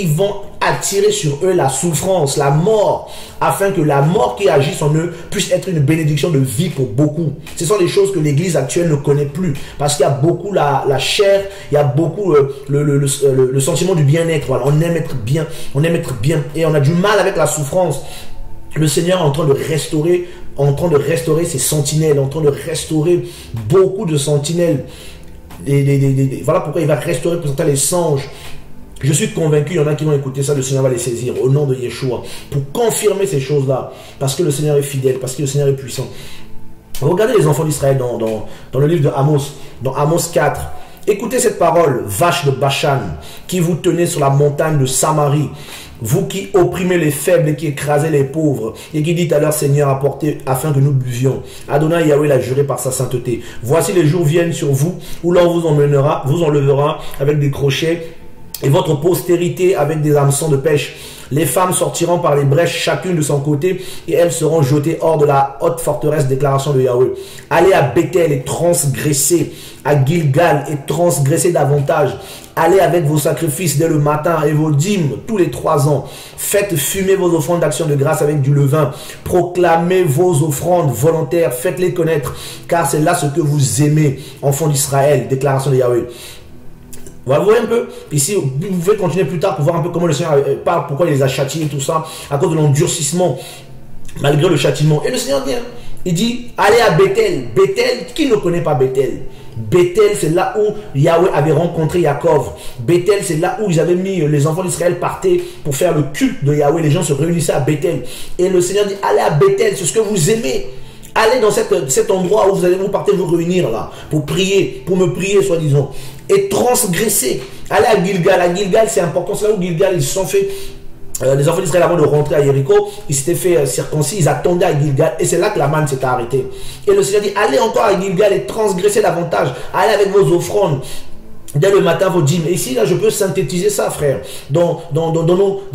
vont attirer sur eux la souffrance, la mort, afin que la mort qui agisse en eux puisse être une bénédiction de vie pour beaucoup. Ce sont des choses que l'église actuelle ne connaît plus, parce qu'il y a beaucoup la chair, il y a beaucoup le sentiment du bien-être. Voilà, on aime être bien, et on a du mal avec la souffrance. Le Seigneur est en train de restaurer ses sentinelles, en train de restaurer beaucoup de sentinelles. Voilà pourquoi il va restaurer pour certains les songes. Je suis convaincu, il y en a qui vont écouter ça, le Seigneur va les saisir au nom de Yeshua pour confirmer ces choses-là, parce que le Seigneur est fidèle, parce que le Seigneur est puissant. Regardez les enfants d'Israël dans le livre de Amos, dans Amos 4. Écoutez cette parole, vache de Bashan, qui vous tenez sur la montagne de Samarie, vous qui opprimez les faibles et qui écrasez les pauvres, et qui dites à leur Seigneur, apportez afin que nous buvions. Adonai Yahweh l'a juré par sa sainteté. Voici les jours viennent sur vous, où l'on vous emmènera, vous enlèvera avec des crochets, et votre postérité avec des hameçons de pêche. Les femmes sortiront par les brèches chacune de son côté et elles seront jetées hors de la haute forteresse, déclaration de Yahweh. Allez à Bethel et transgressez, à Gilgal et transgressez davantage. Allez avec vos sacrifices dès le matin et vos dîmes tous les 3 ans. Faites fumer vos offrandes d'action de grâce avec du levain. Proclamez vos offrandes volontaires, faites-les connaître, car c'est là ce que vous aimez, enfants d'Israël, déclaration de Yahweh. Vous voyez un peu, ici, vous pouvez continuer plus tard pour voir un peu comment le Seigneur parle, pourquoi il les a châtiés et tout ça, à cause de l'endurcissement, malgré le châtiment. Et le Seigneur dit, il dit, allez à Bethel. Bethel, qui ne connaît pas Bethel? Bethel, c'est là où Yahweh avait rencontré Jacob. Bethel, c'est là où ils avaient mis, les enfants d'Israël partaient pour faire le culte de Yahweh. Les gens se réunissaient à Bethel. Et le Seigneur dit, allez à Bethel, c'est ce que vous aimez. Allez dans cet endroit où vous partez vous réunir là, pour prier, pour me prier, soi-disant. Et transgresser. Allez à Gilgal. À Gilgal, c'est important. C'est là où Gilgal, ils se sont fait les enfants d'Israël, avant de rentrer à Jéricho, ils s'étaient fait circoncis, ils attendaient à Gilgal, et c'est là que la manne s'était arrêtée. Et le Seigneur dit, allez encore à Gilgal et transgressez davantage, allez avec vos offrandes, dès le matin, vos dîmes. Et ici, là, je peux synthétiser ça, frère, dans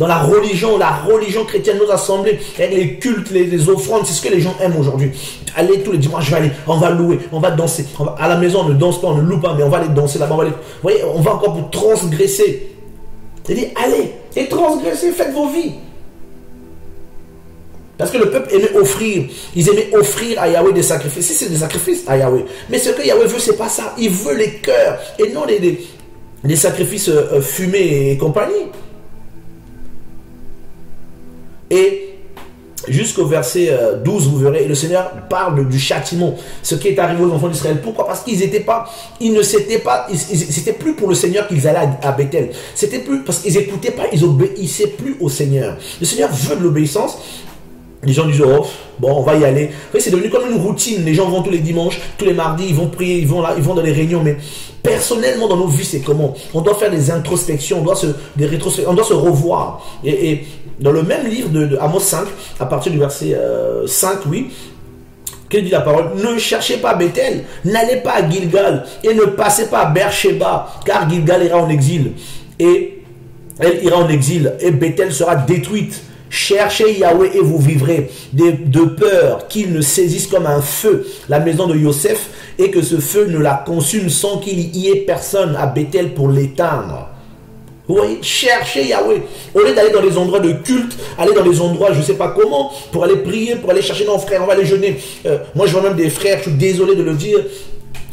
la religion chrétienne, nos assemblées, avec les cultes, les offrandes, c'est ce que les gens aiment aujourd'hui. Allez tous les dimanches, je vais aller, on va louer, on va danser, à la maison, on ne danse pas, on ne loue pas, mais on va aller danser là-bas, vous voyez, on va encore pour transgresser. Il dit, allez, et transgressez, faites vos vies. Parce que le peuple aimait offrir. Ils aimaient offrir à Yahweh des sacrifices. Si c'est des sacrifices à Yahweh. Mais ce que Yahweh veut, c'est pas ça. Il veut les cœurs. Et non des sacrifices fumés et compagnie. Et jusqu'au verset 12, vous verrez, le Seigneur parle du châtiment. Ce qui est arrivé aux enfants d'Israël. Pourquoi? Parce qu'ils n'étaient pas, c'était plus pour le Seigneur qu'ils allaient à Bethel. C'était plus parce qu'ils n'écoutaient pas, ils obéissaient plus au Seigneur. Le Seigneur veut de l'obéissance. Les gens disent, oh, bon, on va y aller. C'est devenu comme une routine. Les gens vont tous les dimanches, tous les mardis, ils vont prier, ils vont là, ils vont dans les réunions. Mais personnellement, dans nos vies, c'est comment? On doit faire des introspections, on doit se revoir. Et dans le même livre de Amos 5, à partir du verset 5, oui, qu'il dit la parole, ne cherchez pas Bethel, n'allez pas à Gilgal, et ne passez pas à Beersheba, car Gilgal ira en exil. Et elle ira en exil, et Bethel sera détruite. Cherchez Yahweh et vous vivrez, de peur qu'il ne saisisse comme un feu la maison de Yosef et que ce feu ne la consume sans qu'il y ait personne à Bethel pour l'éteindre. Vous voyez, cherchez Yahweh. Au lieu d'aller dans les endroits de culte, aller dans les endroits, je ne sais pas comment, pour aller prier, pour aller chercher nos frères, on va aller jeûner. Moi, je vois même des frères, je suis désolé de le dire,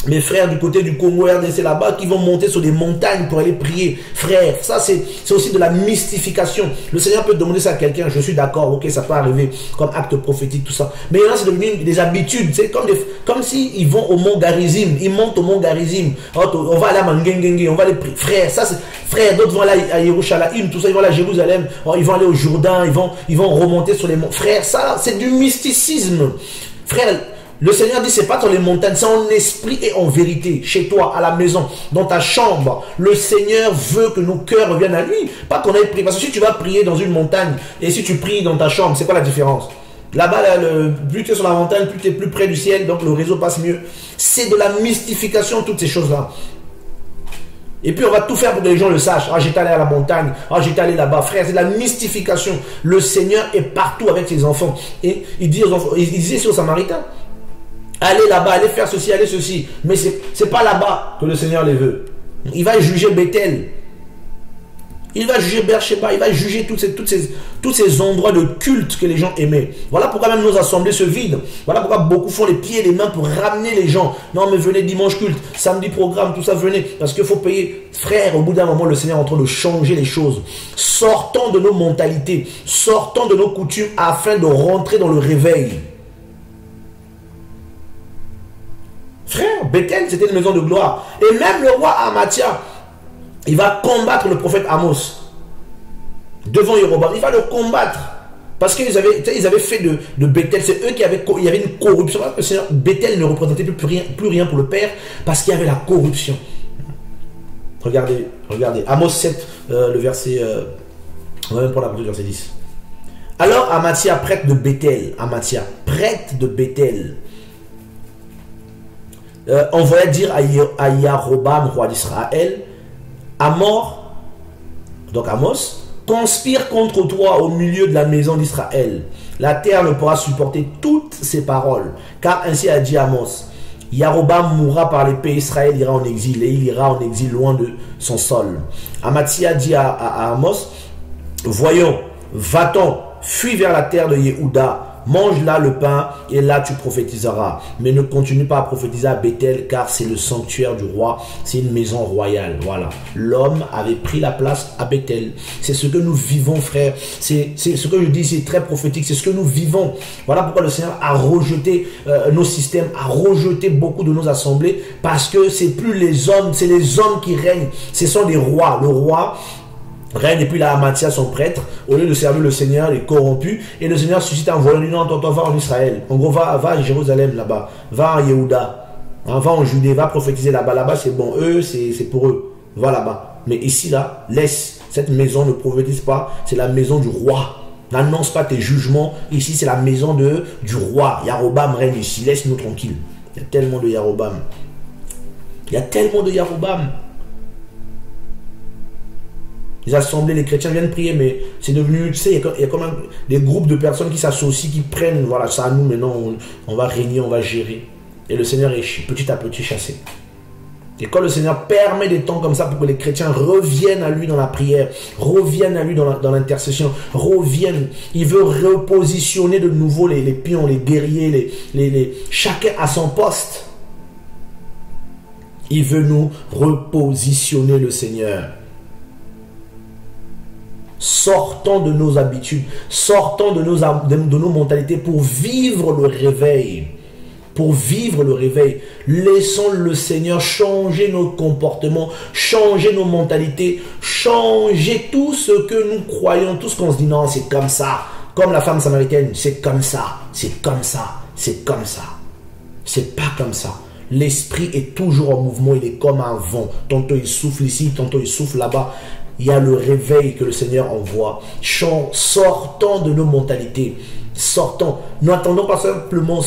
mes frères du côté du Congo, RDC là-bas, qui vont monter sur des montagnes pour aller prier. Frère, ça c'est aussi de la mystification. Le Seigneur peut demander ça à quelqu'un, je suis d'accord, ok, ça peut arriver comme acte prophétique, tout ça. Mais là, c'est devenu des habitudes. C'est comme s'ils vont au mont Garizim, ils montent au mont Garizim. On va aller à Mangengenge, on va aller prier. Frère, ça c'est... Frère, d'autres vont aller à Yerushalayim, tout ça, ils vont aller à Jérusalem, ils vont aller au Jourdain, ils vont remonter sur les monts. Frère, ça, c'est du mysticisme. Frère, le Seigneur dit, c'est pas dans les montagnes, c'est en esprit et en vérité, chez toi, à la maison, dans ta chambre. Le Seigneur veut que nos cœurs reviennent à lui. Pas qu'on aille prier. Parce que si tu vas prier dans une montagne, et si tu pries dans ta chambre, c'est quoi la différence? Là-bas, plus tu es sur la montagne, plus tu es plus près du ciel, donc le réseau passe mieux. C'est de la mystification, toutes ces choses-là. Et puis on va tout faire pour que les gens le sachent. Ah, j'étais allé à la montagne. Ah, j'étais allé là-bas. Frère, c'est de la mystification. Le Seigneur est partout avec ses enfants. Et il dit aux enfants, il disait sur Samaritain, allez là-bas, allez faire ceci, allez ceci. Mais c'est pas là-bas que le Seigneur les veut. Il va juger Bethel. Il va juger Beersheba. Il va juger tous ces endroits de culte que les gens aimaient. Voilà pourquoi même nos assemblées se vident. Voilà pourquoi beaucoup font les pieds et les mains pour ramener les gens. Non, mais venez dimanche culte, samedi programme, tout ça, venez. Parce qu'il faut payer. Frère, au bout d'un moment, le Seigneur est en train de changer les choses. Sortons de nos mentalités. Sortons de nos coutumes afin de rentrer dans le réveil. Frère, Bethel, c'était une maison de gloire. Et même le roi Amathia, il va combattre le prophète Amos devant Jéroboam. Il va le combattre. Parce qu'ils avaient fait de Bethel, c'est eux qui avaient, il y avait une corruption. Le Seigneur, Bethel ne représentait plus rien pour le Père parce qu'il y avait la corruption. Regardez. Amos 7, le verset... on va même prendre la partie du verset 10. Alors Amathia, prêtre de Bethel, envoya dire à Yaroboam, roi d'Israël, donc Amos, conspire contre toi au milieu de la maison d'Israël. La terre ne pourra supporter toutes ces paroles, car ainsi a dit Amos, Yaroboam mourra par l'épée, Israël ira en exil, et il ira en exil loin de son sol. Amathia dit à Amos, voyons, va-t'en, fuis vers la terre de Yehuda, mange là le pain et là tu prophétiseras. Mais ne continue pas à prophétiser à Bethel car c'est le sanctuaire du roi, c'est une maison royale. Voilà, l'homme avait pris la place à Bethel. C'est ce que nous vivons, frère. C'est ce que je dis, c'est très prophétique, c'est ce que nous vivons. Voilà pourquoi le Seigneur a rejeté nos systèmes, a rejeté beaucoup de nos assemblées, parce que c'est plus les hommes, c'est les hommes qui règnent, ce sont des rois. Le roi règne, et puis là Amathia, son prêtre, au lieu de servir le Seigneur, il est corrompu, et le Seigneur suscite un voyant, non, toi va en Israël, en gros va à Jérusalem là-bas, va en Yehuda, hein, va en Judée, va prophétiser là-bas, c'est bon, eux c'est pour eux, va là-bas, mais ici là, laisse, Cette maison ne prophétise pas, c'est la maison du roi. N'annonce pas tes jugements. Ici, c'est la maison du roi. Yarobam règne ici. Laisse-nous tranquilles. Il y a tellement de Yarobam. Il y a tellement de Yarobam. Les assemblées, les chrétiens viennent prier, mais c'est devenu, tu sais, il y a comme des groupes de personnes qui s'associent, qui prennent, voilà, ça à nous, maintenant, on va régner, on va gérer. Et le Seigneur est petit à petit chassé. Et quand le Seigneur permet des temps comme ça pour que les chrétiens reviennent à lui dans la prière, reviennent à lui dans l'intercession, reviennent, il veut repositionner de nouveau les pions, les guerriers, chacun à son poste. Il veut nous repositionner, le Seigneur. Sortons de nos habitudes, sortons de nos mentalités pour vivre le réveil. Pour vivre le réveil, laissons le Seigneur changer nos comportements, changer nos mentalités, changer tout ce que nous croyons, tout ce qu'on se dit, non, c'est comme ça. Comme la femme samaritaine, c'est comme ça, c'est comme ça, c'est comme ça. C'est pas comme ça. L'esprit est toujours en mouvement, il est comme un vent. Tantôt il souffle ici, tantôt il souffle là-bas. Il y a le réveil que le Seigneur envoie. Sortons de nos mentalités. Sortons. N'attendons pas simplement,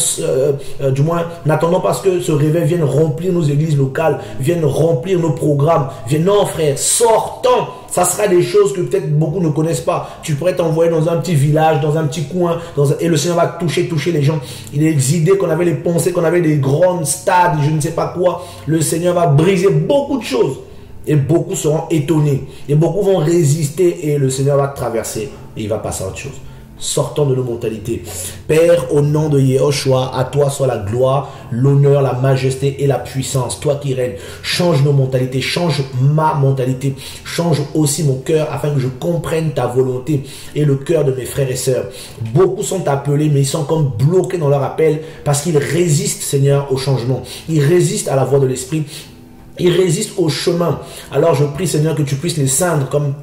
du moins, n'attendons pas que ce réveil vienne remplir nos églises locales, vienne remplir nos programmes. Non, frère, sortons. Ça sera des choses que peut-être beaucoup ne connaissent pas. Tu pourrais t'envoyer dans un petit village, dans un petit coin, et le Seigneur va toucher les gens. Il y a des idées qu'on avait, les pensées qu'on avait, des grands stades, je ne sais pas quoi. Le Seigneur va briser beaucoup de choses. Et beaucoup seront étonnés. Et beaucoup vont résister et le Seigneur va traverser. Et il va passer à autre chose. Sortons de nos mentalités. Père, au nom de Yehoshua, à toi soit la gloire, l'honneur, la majesté et la puissance. Toi qui règnes, change nos mentalités, change ma mentalité, change aussi mon cœur afin que je comprenne ta volonté et le cœur de mes frères et sœurs. Beaucoup sont appelés, mais ils sont comme bloqués dans leur appel parce qu'ils résistent, Seigneur, au changement. Ils résistent à la voix de l'Esprit. Ils résistent au chemin. Alors je prie, Seigneur, que tu puisses les ceindre comme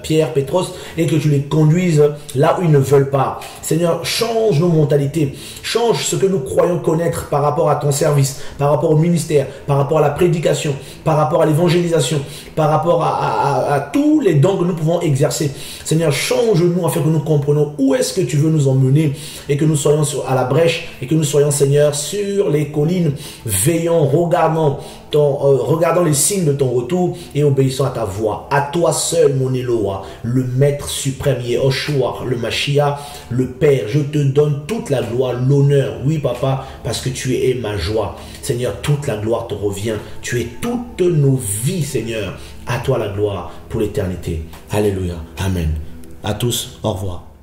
Pierre, Pétros, et que tu les conduises là où ils ne veulent pas. Seigneur, change nos mentalités. Change ce que nous croyons connaître par rapport à ton service, par rapport au ministère, par rapport à la prédication, par rapport à l'évangélisation, par rapport à tous les dons que nous pouvons exercer. Seigneur, change-nous afin que nous comprenions où est-ce que tu veux nous emmener et que nous soyons à la brèche et que nous soyons, Seigneur, sur les collines, veillant, regardant les signes de ton retour et obéissant à ta voix. À toi seul, mon Eloah, le Maître suprême, Yehoshua, le Mashiach, le Père, je te donne toute la gloire, l'honneur. Oui, Papa, parce que tu es ma joie. Seigneur, toute la gloire te revient. Tu es toutes nos vies, Seigneur. À toi la gloire pour l'éternité. Alléluia. Amen. À tous, au revoir.